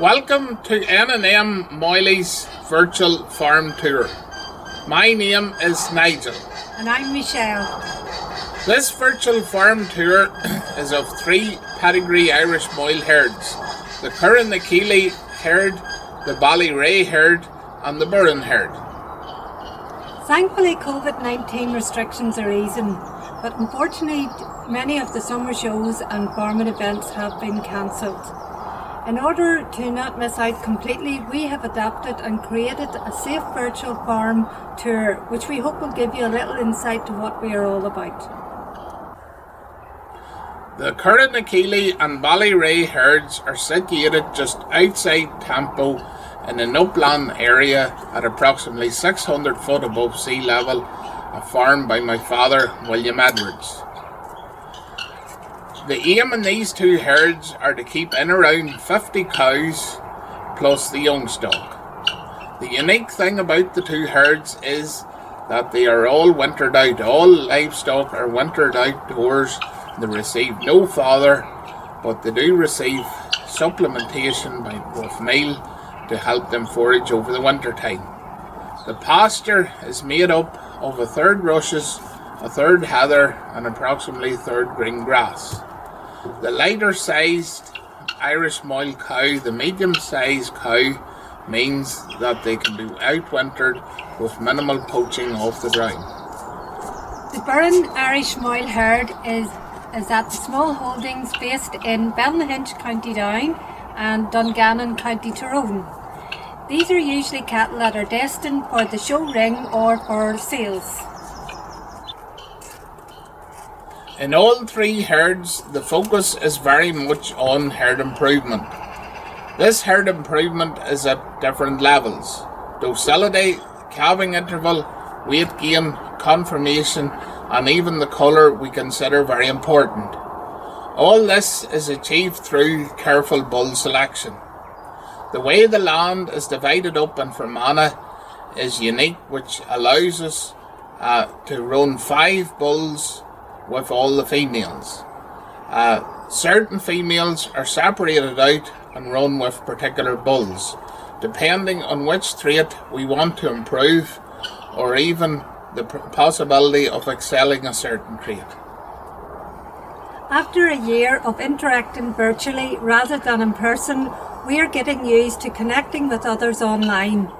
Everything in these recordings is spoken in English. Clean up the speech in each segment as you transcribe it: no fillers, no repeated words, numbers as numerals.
Welcome to N&M Moyley's virtual farm tour. My name is Nigel. And I'm Michelle. This virtual farm tour is of 3 pedigree Irish Moyle herds: the Curran-na-Keeley herd, the Ballyrea herd and the Burren herd. Thankfully, COVID-19 restrictions are easing, but unfortunately many of the summer shows and farming events have been cancelled. In order to not miss out completely, we have adapted and created a safe virtual farm tour, which we hope will give you a little insight to what we are all about. The Curran-na-Keeley and Ballyrea herds are situated just outside Tempo in an upland area at approximately 600 foot above sea level, a farm by my father, William Edwards. The aim in these 2 herds are to keep in around 50 cows plus the young stock. The unique thing about the 2 herds is that they are all wintered out. All livestock are wintered outdoors. They receive no fodder, but they do receive supplementation with meal to help them forage over the winter time. The pasture is made up of a third rushes, a third heather and approximately a third green grass. The lighter sized Irish Moyle cow, the medium sized cow, means that they can be outwintered with minimal poaching off the ground. The Burren Irish Moyle herd is at the small holdings based in Ballyhinch, County Down and Dungannon, County Tyrone. These are usually cattle that are destined for the show ring or for sales. In all 3 herds, the focus is very much on herd improvement. This herd improvement is at different levels: docility, calving interval, weight gain, conformation, and even the colour we consider very important. All this is achieved through careful bull selection. The way the land is divided up in Fermanagh is unique, which allows us to run 5 bulls with all the females. Certain females are separated out and run with particular bulls, depending on which trait we want to improve, or even the possibility of excelling a certain trait. After a year of interacting virtually rather than in person, we are getting used to connecting with others online.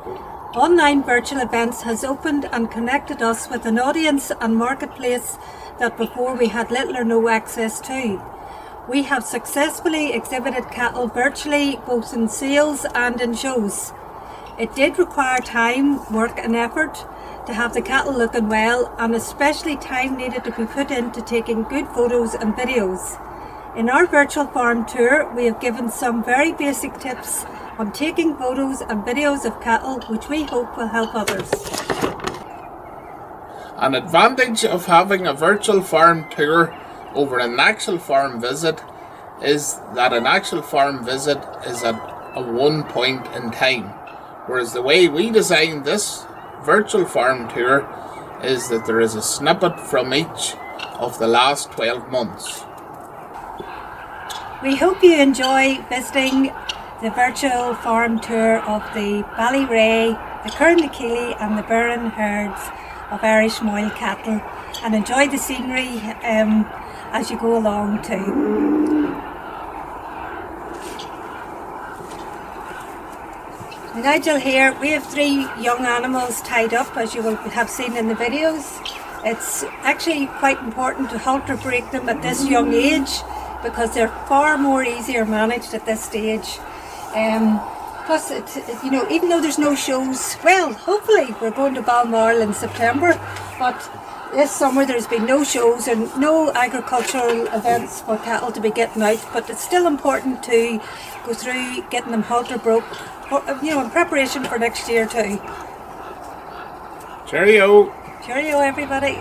Online virtual events has opened and connected us with an audience and marketplace that before we had little or no access to. We have successfully exhibited cattle virtually, both in sales and in shows. It did require time, work and effort to have the cattle looking well, and especially time needed to be put into taking good photos and videos. In our virtual farm tour, we have given some very basic tips on taking photos and videos of cattle, which we hope will help others. An advantage of having a virtual farm tour over an actual farm visit is that an actual farm visit is at a one point in time, whereas the way we designed this virtual farm tour is that there is a snippet from each of the last 12 months. We hope you enjoy visiting the virtual farm tour of the Ballyrea, the Curran-na-Keeley and the Burren herds of Irish Moyle cattle, and enjoy the scenery as you go along too. Nigel here, we have 3 young animals tied up, as you will have seen in the videos. It's actually quite important to halter break them at this young age because they're far more easier managed at this stage. Plus, even though there's no shows, well, hopefully we're going to Balmoral in September, but this summer there's been no shows and no agricultural events for cattle to be getting out, but it's still important to go through getting them halter broke, in preparation for next year too. Cheerio! Cheerio everybody!